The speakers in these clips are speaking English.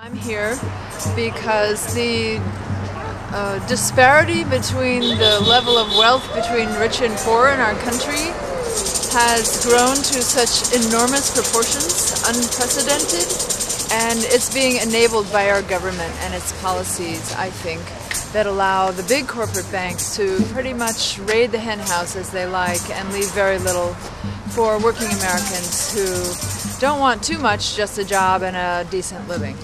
I'm here because the disparity between the level of wealth between rich and poor in our country has grown to such enormous proportions, unprecedented, and it's being enabled by our government and its policies, I think, that allow the big corporate banks to pretty much raid the hen house as they like and leave very little for working Americans who don't want too much, just a job and a decent living.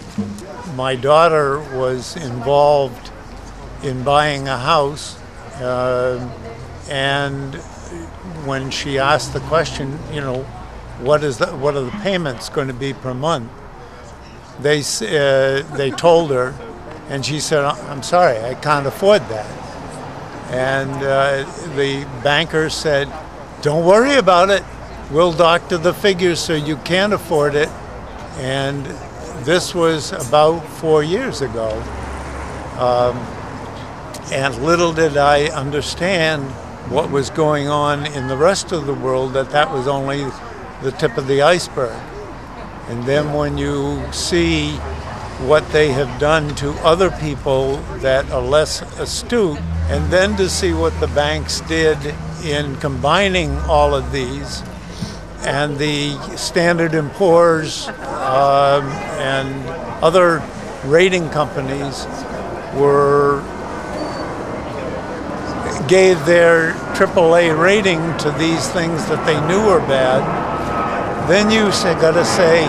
My daughter was involved in buying a house, and when she asked the question, what are the payments going to be per month? They told her, and she said, "I'm sorry, I can't afford that." And the banker said, "Don't worry about it. We'll doctor the figures so you can afford it." And this was about 4 years ago. And little did I understand what was going on in the rest of the world, that was only the tip of the iceberg. And then when you see what they have done to other people that are less astute, and then to see what the banks did in combining all of these, and the Standard & Poor's and other rating companies gave their AAA rating to these things that they knew were bad, then you got to say,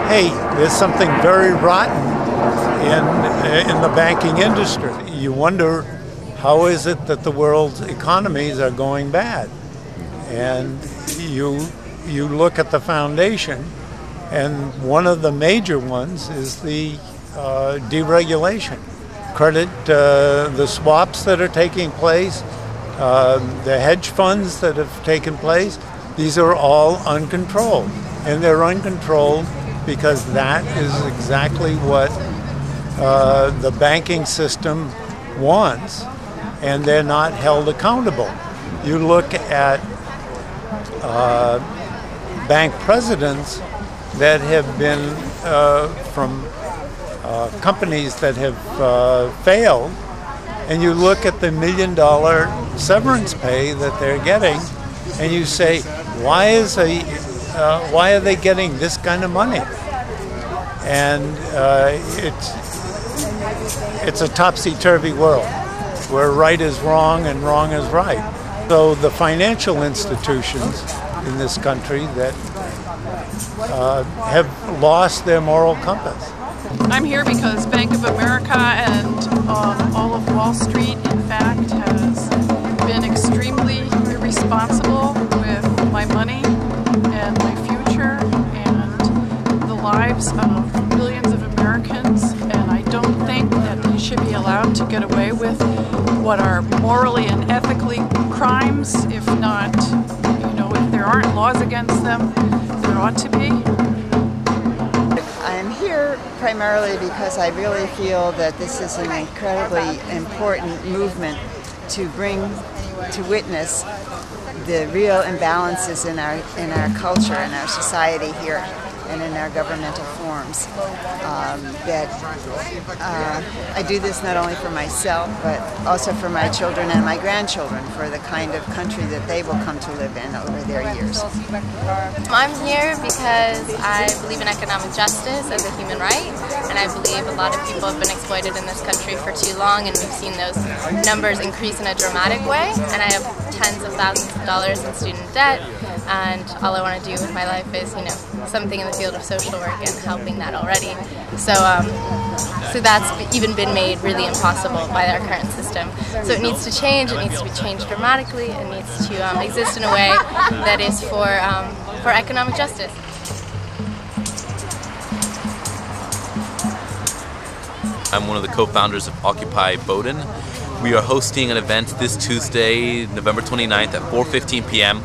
hey, there's something very rotten in the banking industry. You wonder, how is it that the world's economies are going bad? And you look at the foundation, and one of the major ones is the deregulation. Credit, the swaps that are taking place, the hedge funds that have taken place, these are all uncontrolled. And they're uncontrolled because that is exactly what the banking system wants, and they're not held accountable. You look at bank presidents that have been from companies that have failed, and you look at the $1 million severance pay that they're getting, and you say, why are they getting this kind of money? And it's a topsy-turvy world where right is wrong and wrong is right. So the financial institutions in this country that have lost their moral compass. I'm here because Bank of America and all of Wall Street, in fact, has been extremely irresponsible with my money and my future and the lives of millions of Americans, and I don't think that they should be allowed to get away with what are morally and ethically crimes, if not, if there aren't laws against them, there ought to be. I'm here primarily because I really feel that this is an incredibly important movement to bring to witness the real imbalances in our culture, in our society here, and in our governmental forms. I do this not only for myself, but also for my children and my grandchildren, for the kind of country that they will come to live in over their years. I'm here because I believe in economic justice as a human right, and I believe a lot of people have been exploited in this country for too long, and we've seen those numbers increase in a dramatic way, and I have tens of thousands of dollars in student debt, and all I want to do with my life is, something in the field of social work and helping that already. So that's even been made really impossible by our current system. So it needs to change. It needs to be changed dramatically. It needs to exist in a way that is for economic justice. I'm one of the co-founders of Occupy Bowdoin. We are hosting an event this Tuesday, November 29th at 4:15 p.m.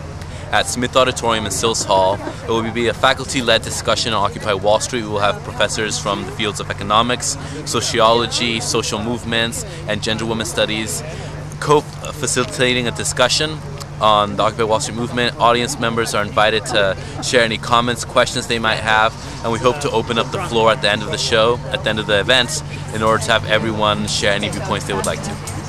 at Smith Auditorium in Sills Hall. It will be a faculty-led discussion on Occupy Wall Street. We will have professors from the fields of economics, sociology, social movements, and gender women studies co-facilitating a discussion. on the Occupy Wall Street movement. Audience members are invited to share any comments, questions they might have, and we hope to open up the floor at the end of the show, at the end of the event, in order to have everyone share any viewpoints they would like to.